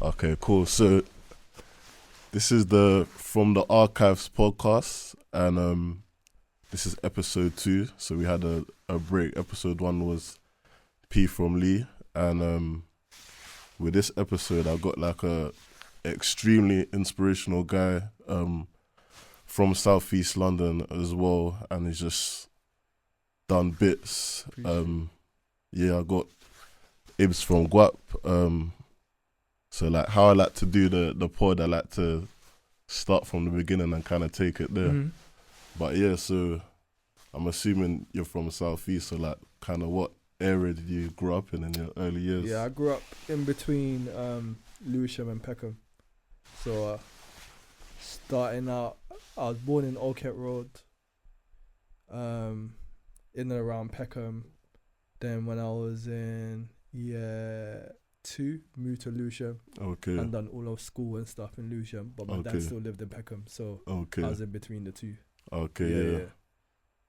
Okay, cool. So this is the From the Archives podcast, and this is episode 2. So we had a break. Episode 1 was P from Lee, and with this episode, I got like a extremely inspirational guy from Southeast London as well, and he's just done bits. Yeah, I got Ibs from Guap. So like how I like to do the pod, I like to start from the beginning and kind of take it there. Mm-hmm. But yeah, so I'm assuming you're from Southeast, so like kind of what area did you grow up in your early years? Yeah, I grew up in between Lewisham and Peckham. So starting out, I was born in Old Kent Road, in and around Peckham. Then when I was in year 2, moved to Lewisham Okay. and done all of school and stuff in Lewisham. But my Okay. dad still lived in Peckham, so Okay. I was in between the two. Okay, Yeah. yeah.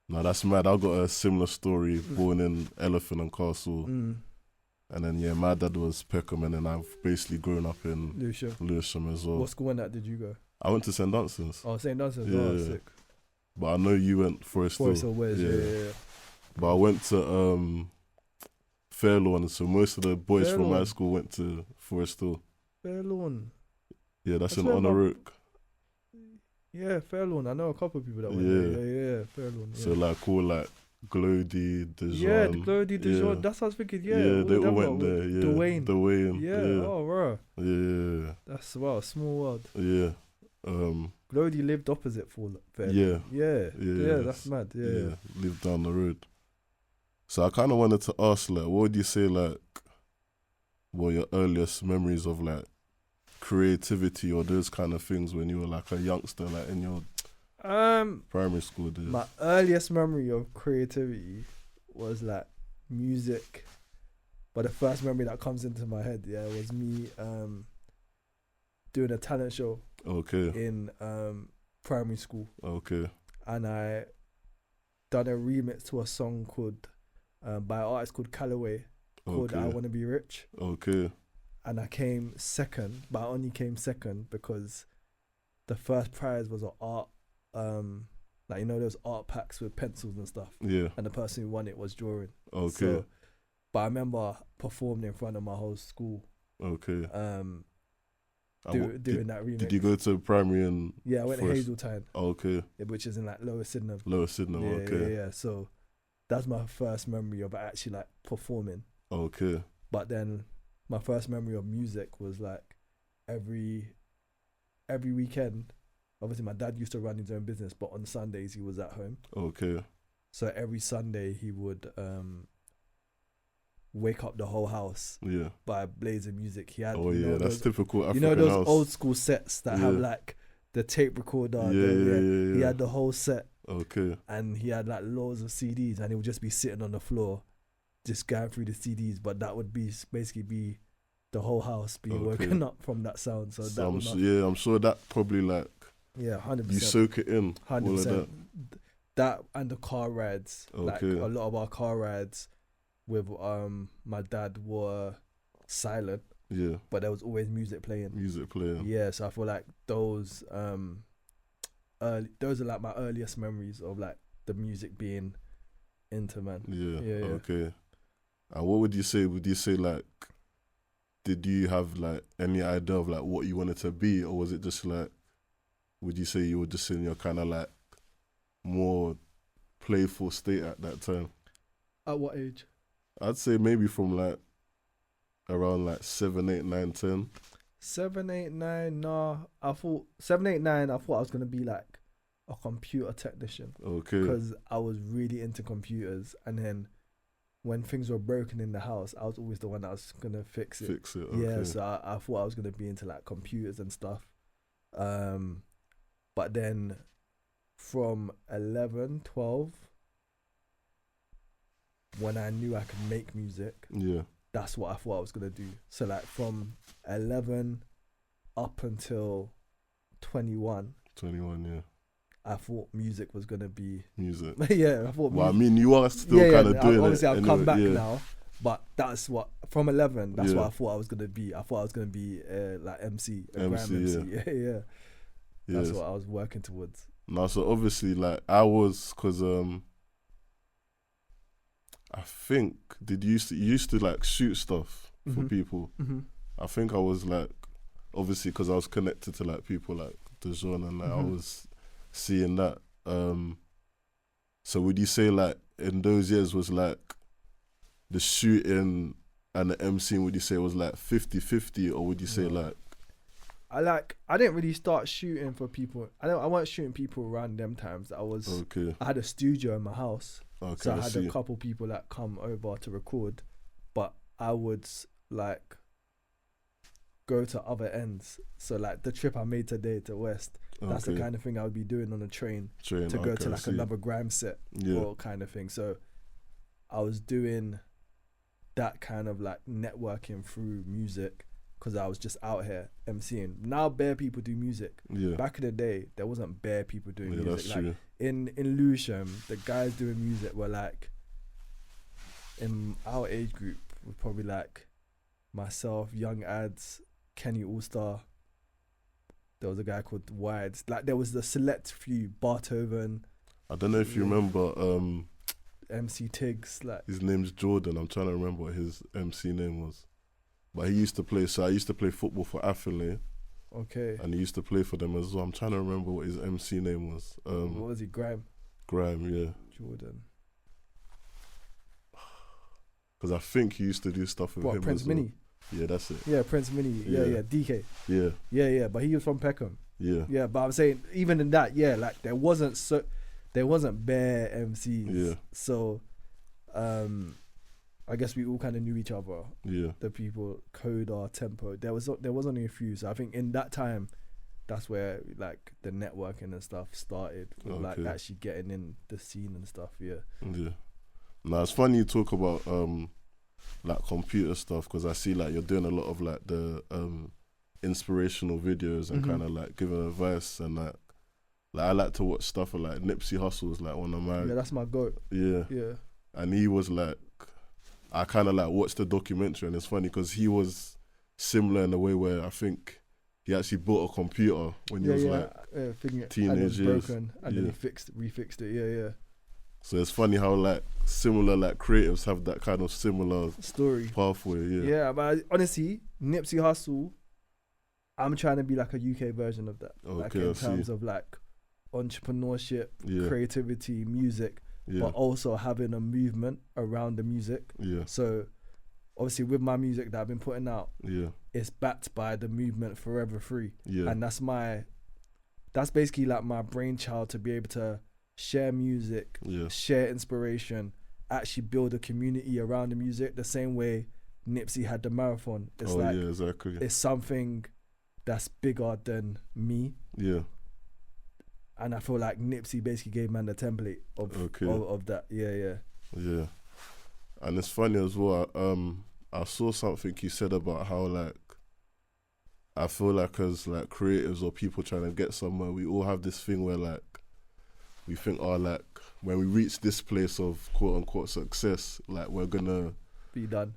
No, that's mad. I got a similar story, born in Elephant and Castle. Mm. And then, yeah, my dad was Peckham, and then I've basically grown up in Lewisham. Lewisham as well. What school and that did you go? I went to St. Dunstan's, Oh, St. Dunstan's. Yeah, Oh, yeah. sick. but I know you went Forest Hill. Forest Hill West, yeah. But I went to Fairlawn, so most of the boys from my Fairlawn. school went to Forest Hill. Fairlawn. Yeah, that's in where my- Honor Oak. Yeah, Fairlawn. I know a couple of people that went Yeah. there. Yeah, Fairlawn. Yeah. So like all like Glody, Dijon. Yeah, the Glody, Dijon. yeah. That's what I was thinking. Yeah, Yeah, they all them went lot. there. Yeah, Dwayne. Dwayne. Yeah. Oh, bro. Yeah, That's wow. Small world. yeah. Glody lived opposite Fairlawn. Yeah. Yeah. Yeah. Yeah. That's mad. Yeah. Lived down the road. So I kind of wanted to ask, like, what would you say, like, were your earliest memories of like creativity or those kind of things when you were like a youngster, like in your primary school days? My earliest memory of creativity was like music, but the first memory that comes into my head, was me doing a talent show Okay. in primary school, Okay. and I done a remix to a song called by an artist called Callaway called I Okay. Wanna Be Rich, Okay. and I came second, but I only came second because the first prize was an art like those art packs with pencils and stuff, Yeah. and the person who won it was drawing. Okay. So, but I remember performing in front of my whole school, Okay. doing did, that remix. did you go to primary and Yeah, I went to first? Hazeltine, Okay. which is in like Lower Sydenham. Lower Sydenham. Yeah, Okay. yeah. So that's my first memory of actually like performing. Okay. But then my first memory of music was like every weekend. Obviously, my dad used to run his own business, but on Sundays he was at home. Okay. So every Sunday he would wake up the whole house Yeah. by blazing music. He had, Oh yeah, that's those, typical African those house. old school sets that have Yeah. like the tape recorder. Yeah. He had the whole set, Okay. and he had like loads of CDs, and he would just be sitting on the floor, just going through the CDs. But that would be basically be the whole house being Okay. woken up from that sound. So that was I'm sure that probably like 100%. you soak it in. All of 100%. that. That and the car rides, like Okay. a lot of our car rides with my dad were silent, Yeah. but there was always music playing. Music playing. Yeah, so I feel like those are like my earliest memories of like the music being into, man. Yeah. Yeah. Okay. And what would you say? Would you say like, did you have like any idea of like what you wanted to be, or was it just like, would you say you were just in your kind of like more playful state at that time? At what age? I'd say maybe from like around like 7, 8, 9, 10. 7, 8, 9. Nah, I thought 7, 8, 9. I thought I was gonna be like a computer technician Okay. because I was really into computers, and then when things were broken in the house, I was always the one that was gonna fix it. Fix it. Okay. Yeah, so I thought I was gonna be into like computers and stuff. But then from 11, 12, when I knew I could make music, Yeah. that's what I thought I was gonna do. So like from 11 up until 21, 21. Yeah. I thought music was gonna be Music. yeah. I thought. Well, I music, mean, you are still kind of doing it. obviously, I've come anyway, back yeah. now, But that's what from 11. That's Yeah. what I thought I was gonna be. I thought I was gonna be like MC, a MC, Grime MC. Yeah. That's Yes. what I was working towards. No, so obviously, like I was, cause I think you used to like shoot stuff for people. Mm-hmm. I think I was like, obviously, because I was connected to like people like Dejon and like I was seeing that. So would you say like in those years was like the shooting and the MCing, would you say was like 50-50, or would you say like I didn't really start shooting for people. I wasn't shooting people around them times. I had a studio in my house. Okay, So I had a couple people that come over to record, but I would like go to other ends. So like the trip I made today to West, that's the kind of thing I would be doing on a train to go to like another grime set or kind of thing. So I was doing that kind of like networking through music because I was just out here MCing. Now bare people do music. Yeah. Back in the day, there wasn't bare people doing music. That's like true. in Lewisham, the guys doing music were like, in our age group, were probably like myself, Young Ads, Kenny Allstar. There was a guy called Wides. Like there was the select few, Barthoven. I don't know if you remember MC Tiggs. Like his name's Jordan. I'm trying to remember what his MC name was. But he used to play, so I used to play football for Athenley. Okay. And he used to play for them as well. I'm trying to remember what his MC name was. What was he? Grime? Grime, yeah. Jordan. Because I think he used to do stuff with him Prince as well. Mini? Yeah, that's it. Yeah, Prince Mini. Yeah, DK. Yeah. Yeah, but he was from Peckham. Yeah. Yeah, but I'm saying even in that, like there wasn't bare MCs. Yeah. So, I guess we all kind of knew each other. Yeah. The people, Coda, Tempo. There was only a few. So I think in that time, that's where like the networking and stuff started. With, like actually getting in the scene and stuff. Yeah. Yeah. Now it's funny you talk about like computer stuff, because I see like you're doing a lot of like the inspirational videos and kind of like giving advice, and like I like to watch stuff like Nipsey Hussle's like one of my that's my goat. Yeah. And he was like, I kind of like watched the documentary, and it's funny because he was similar in a way where I think he actually bought a computer when he was like teenage years, broken, and then he refixed it. Yeah. So it's funny how like similar like creatives have that kind of similar story pathway. Yeah, but honestly, Nipsey Hussle, I'm trying to be like a UK version of that. Like in terms of like entrepreneurship, creativity, music, but also having a movement around the music. Yeah. So obviously with my music that I've been putting out, it's backed by the movement Forever Free. Yeah. And that's basically like my brainchild, to be able to share music, share inspiration, actually build a community around the music the same way Nipsey had the marathon. It's exactly. It's something that's bigger than me. Yeah. And I feel like Nipsey basically gave man the template of that. Yeah. Yeah. And it's funny as well, I saw something you said about how like I feel like as like creatives or people trying to get somewhere, we all have this thing where like we think, like when we reach this place of quote unquote success, like we're gonna be done,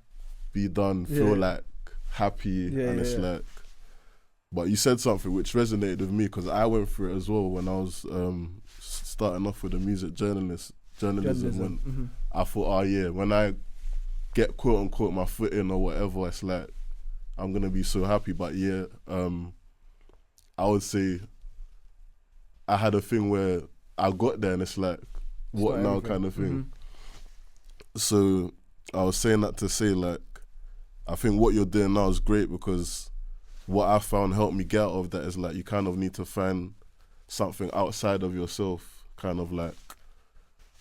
feel like happy, and it's like. But you said something which resonated with me, because I went through it as well when I was starting off with the music journalism. When I thought, when I get quote unquote my foot in or whatever, it's like I'm gonna be so happy. But I would say I had a thing where I got there and it's like, what now kind of thing. So I was saying that to say like, I think what you're doing now is great, because what I found helped me get out of that is like you kind of need to find something outside of yourself, kind of like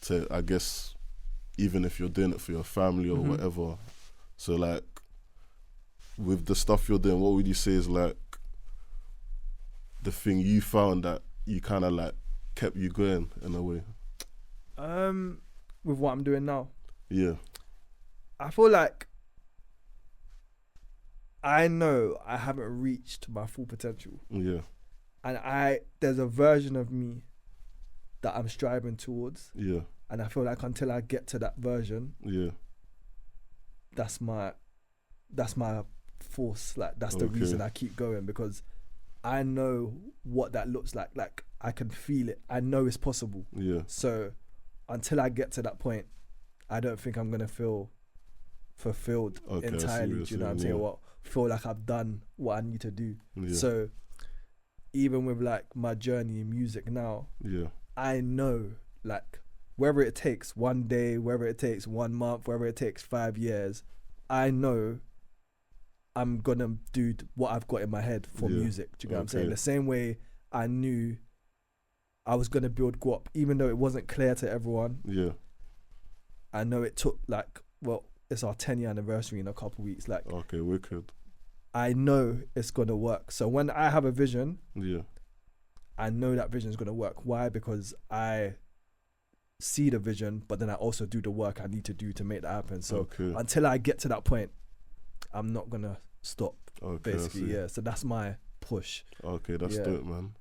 to, I guess, even if you're doing it for your family or whatever. So like with the stuff you're doing, what would you say is like the thing you found that you kind of like kept you going in a way? With what I'm doing now? Yeah. I feel like I know I haven't reached my full potential. Yeah. And there's a version of me that I'm striving towards. Yeah. And I feel like until I get to that version, that's my force. Like that's the reason I keep going, because I know what that looks like. Like I can feel it. I know it's possible. Yeah. So until I get to that point, I don't think I'm gonna feel fulfilled entirely. Do you know what I'm saying? What feel like I've done what I need to do. Yeah. So even with like my journey in music now, I know like whether it takes one day, whether it takes 1 month, whether it takes 5 years, I know I'm gonna do what I've got in my head for music. Do you know what I'm saying? The same way I knew I was gonna build Guap, even though it wasn't clear to everyone. Yeah. I know it took like, well, it's our 10-year anniversary in a couple of weeks. Like, okay, wicked. I know it's gonna work. So when I have a vision, I know that vision is gonna work. Why? Because I see the vision, but then I also do the work I need to do to make that happen. So until I get to that point, I'm not gonna stop. Basically, so that's my push. Okay, that's dope, man.